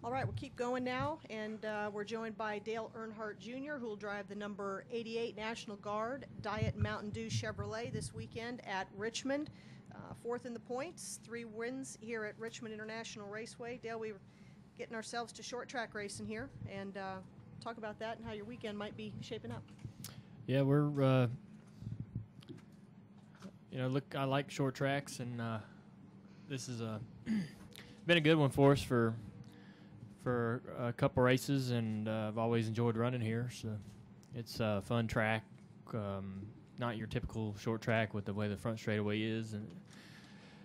All right, we'll keep going now, and we're joined by Dale Earnhardt Jr., who will drive the number 88 National Guard Diet Mountain Dew Chevrolet this weekend at Richmond. Fourth in the points, 3 wins here at Richmond International Raceway. Dale, we were getting ourselves to short track racing here, and talk about that and how your weekend might be shaping up. Yeah, we're, look, I like short tracks, and this is been a good one for us for a couple races, and I've always enjoyed running here. So it's a fun track, not your typical short track with the way the front straightaway is, and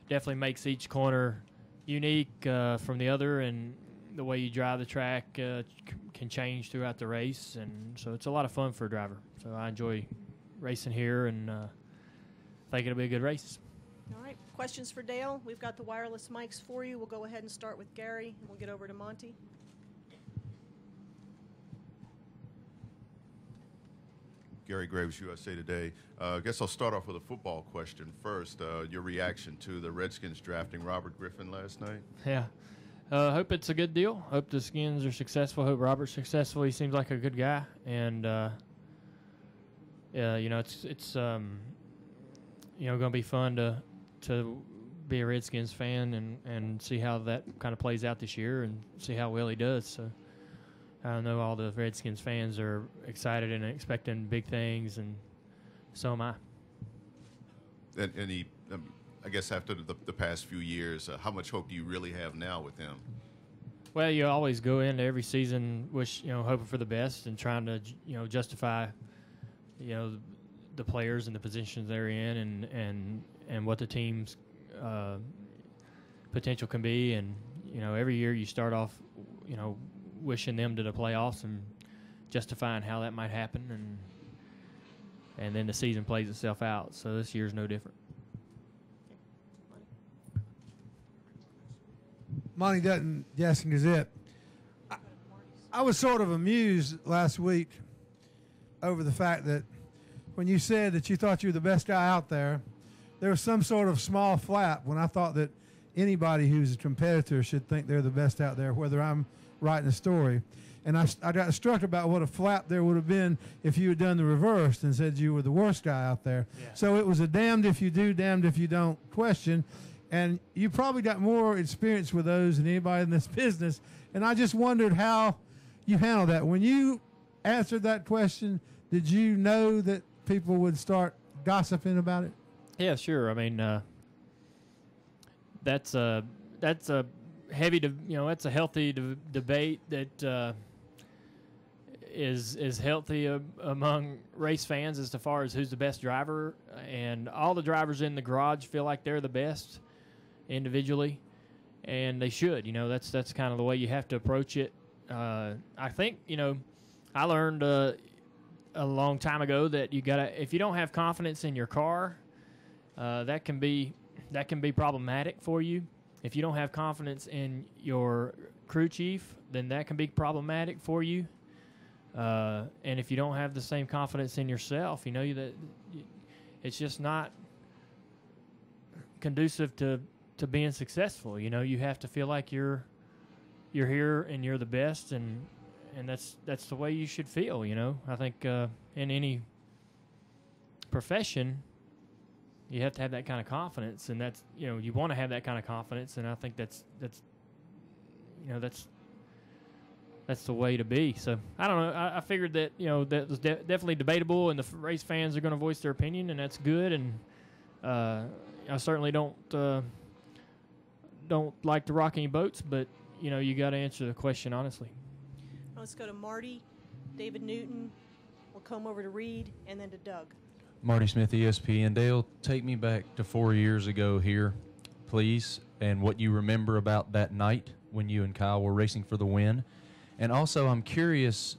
definitely makes each corner unique from the other, and the way you drive the track can change throughout the race, and so it's a lot of fun for a driver. So I enjoy racing here, and think it'll be a good race. All right, questions for Dale? We've got the wireless mics for you. We'll go ahead and start with Gary, and we'll get over to Monty. Gary Graves, USA Today. I guess I'll start off with a football question first. Your reaction to the Redskins drafting Robert Griffin last night? Yeah. Hope it's a good deal. Hope the Skins are successful. Hope Robert's successful. He seems like a good guy. And, it's going to be fun to be a Redskins fan and see how that kind of plays out this year and see how well he does. So I know all the Redskins fans are excited and expecting big things, and so am I. And he, I guess after the past few years, how much hope do you really have now with him? Well, you always go into every season hoping for the best and trying to justify the players and the positions they're in and what the team's potential can be, and every year you start off wishing them to the playoffs and justifying how that might happen, and then the season plays itself out. So this year's no different. Monty Dutton, Jackson Gazette. I was sort of amused last week over the fact that when you said that you thought you were the best guy out there, there was some sort of small flap when I thought that anybody who's a competitor should think they're the best out there, whether I'm writing a story. And I got struck about what a flap there would have been if you had done the reverse and said you were the worst guy out there. Yeah. So it was a damned if you do, damned if you don't question. And you probably got more experience with those than anybody in this business. And I just wondered how you handled that. When you answered that question, did you know that people would start gossiping about it? Yeah, sure. I mean, that's a heavy, that's a healthy debate that is healthy among race fans as far as who's the best driver, and all the drivers in the garage feel like they're the best individually, and they should. That's kind of the way you have to approach it. I think I learned a long time ago that if you don't have confidence in your car, that can be problematic for you. If you don't have confidence in your crew chief, then that can be problematic for you. And if you don't have the same confidence in yourself, that it's just not conducive to being successful. You have to feel like you're here and you're the best, and that's the way you should feel. I think in any profession, you have to have that kind of confidence, and that's you want to have that kind of confidence, and I think that's the way to be. So I don't know. I figured that that was definitely debatable, and the race fans are going to voice their opinion, and that's good. And I certainly don't like to rock any boats, but you got to answer the question honestly. Let's go to Marty, David Newton. We'll come over to Reed, and then to Doug. Marty Smith, ESPN. Dale, take me back to 4 years ago here, please, and what you remember about that night when you and Kyle were racing for the win. And also, I'm curious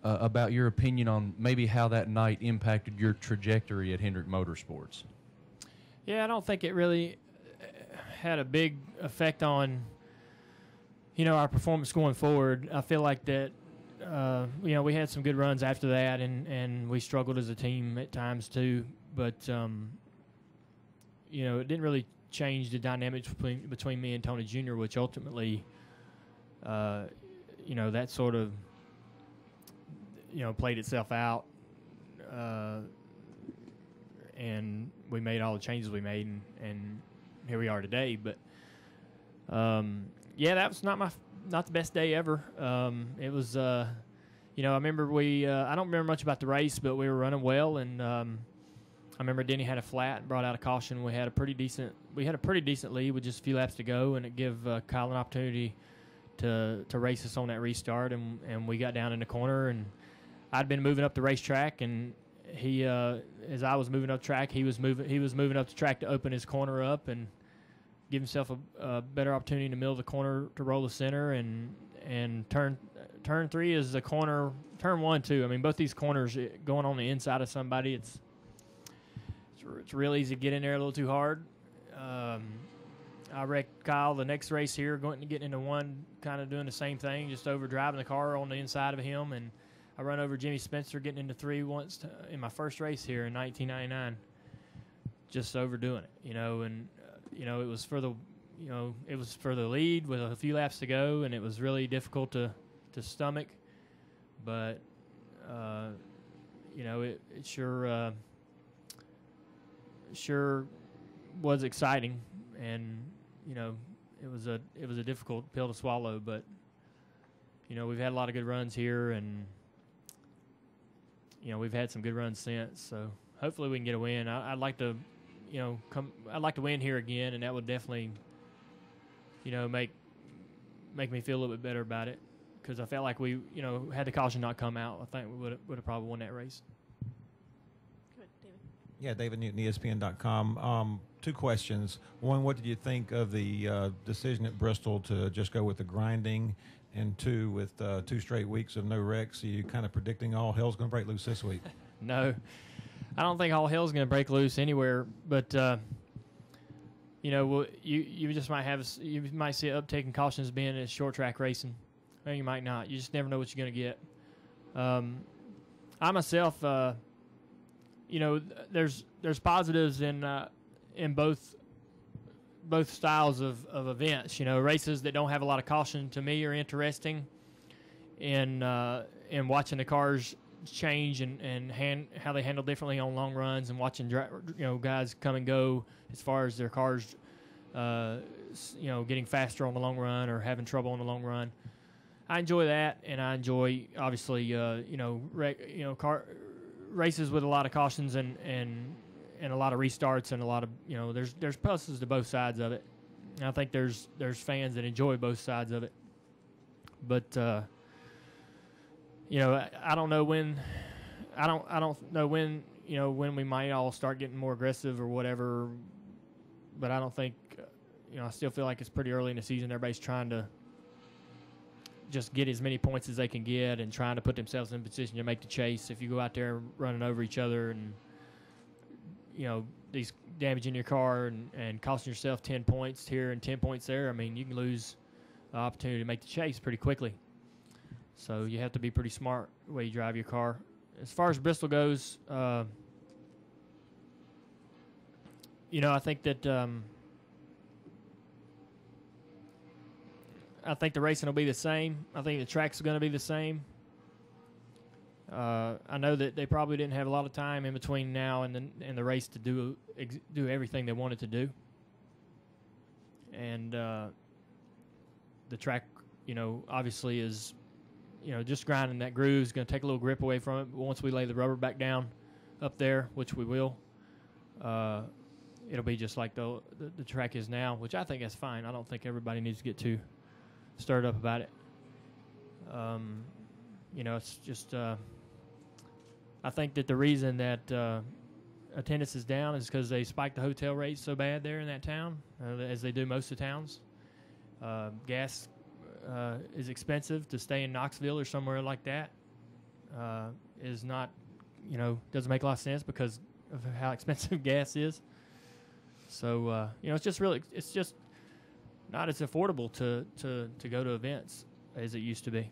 about your opinion on maybe how that night impacted your trajectory at Hendrick Motorsports. Yeah, I don't think it really had a big effect on, our performance going forward. I feel like that we had some good runs after that, and we struggled as a team at times too. But it didn't really change the dynamics between me and Tony Jr., which ultimately that sort of, played itself out. And we made all the changes we made, and here we are today. But that was not the best day ever. It was, I remember I don't remember much about the race, but we were running well, and I remember Denny had a flat and brought out a caution. We had a pretty decent lead with just a few laps to go, and it gave Kyle an opportunity to race us on that restart, and we got down in the corner, and I'd been moving up the racetrack, and he, as I was moving up track, he was moving up the track to open his corner up and give himself a better opportunity in the middle of the corner to roll the center, and turn 3 is the corner. Turn 1 too. I mean, both these corners going on the inside of somebody, it's real easy to get in there a little too hard. I wrecked Kyle the next race here, getting into one, kind of doing the same thing, just over driving the car on the inside of him, and I run over Jimmy Spencer getting into 3 once in my first race here in 1999, just overdoing it, and it was for the lead with a few laps to go, and it was really difficult to stomach, but it sure was exciting, and it was a difficult pill to swallow, but we've had a lot of good runs here, and we've had some good runs since, so hopefully we can get a win. I'd like to I'd like to win here again, and that would definitely make me feel a little bit better about it, because I felt like we had the caution not come out, I think we would have probably won that race. Good, David. Yeah, David Newton, ESPN.com. 2 questions. One, what did you think of the decision at Bristol to just go with the grinding? And 2, with 2 straight weeks of no wrecks, are you kind of predicting all hell's going to break loose this week? No, I don't think all hell's going to break loose anywhere. But you just might see an uptake in cautions being in short track racing, or you might not. You just never know what you're going to get. I myself, there's positives in both styles of events. Races that don't have a lot of caution to me are interesting, in watching the cars change and how they handle differently on long runs, and watching guys come and go as far as their cars getting faster on the long run or having trouble on the long run. I enjoy that, and I enjoy obviously car races with a lot of cautions and a lot of restarts, and a lot of there's pluses to both sides of it. And I think there's fans that enjoy both sides of it. But I don't know when when we might all start getting more aggressive or whatever. But I don't think I still feel like it's pretty early in the season. Everybody's trying to just get as many points as they can get and trying to put themselves in position to make the chase. If you go out there running over each other and these damaging your car and costing yourself 10 points here and 10 points there, I mean, you can lose the opportunity to make the chase pretty quickly. So you have to be pretty smart the way you drive your car. As far as Bristol goes, I think that I think the racing will be the same. I think the track's going to be the same. I know that they probably didn't have a lot of time in between now and the race to do everything they wanted to do. And the track, obviously is, just grinding that groove is going to take a little grip away from it. But once we lay the rubber back down up there, which we will, it'll be just like the track is now, which I think that's fine. I don't think everybody needs to get too stirred up about it. It's just I think that the reason that attendance is down is because they spiked the hotel rates so bad there in that town, as they do most of the towns. Gas is expensive. To stay in Knoxville or somewhere like that is not, doesn't make a lot of sense because of how expensive gas is. So, it's just not as affordable to go to events as it used to be.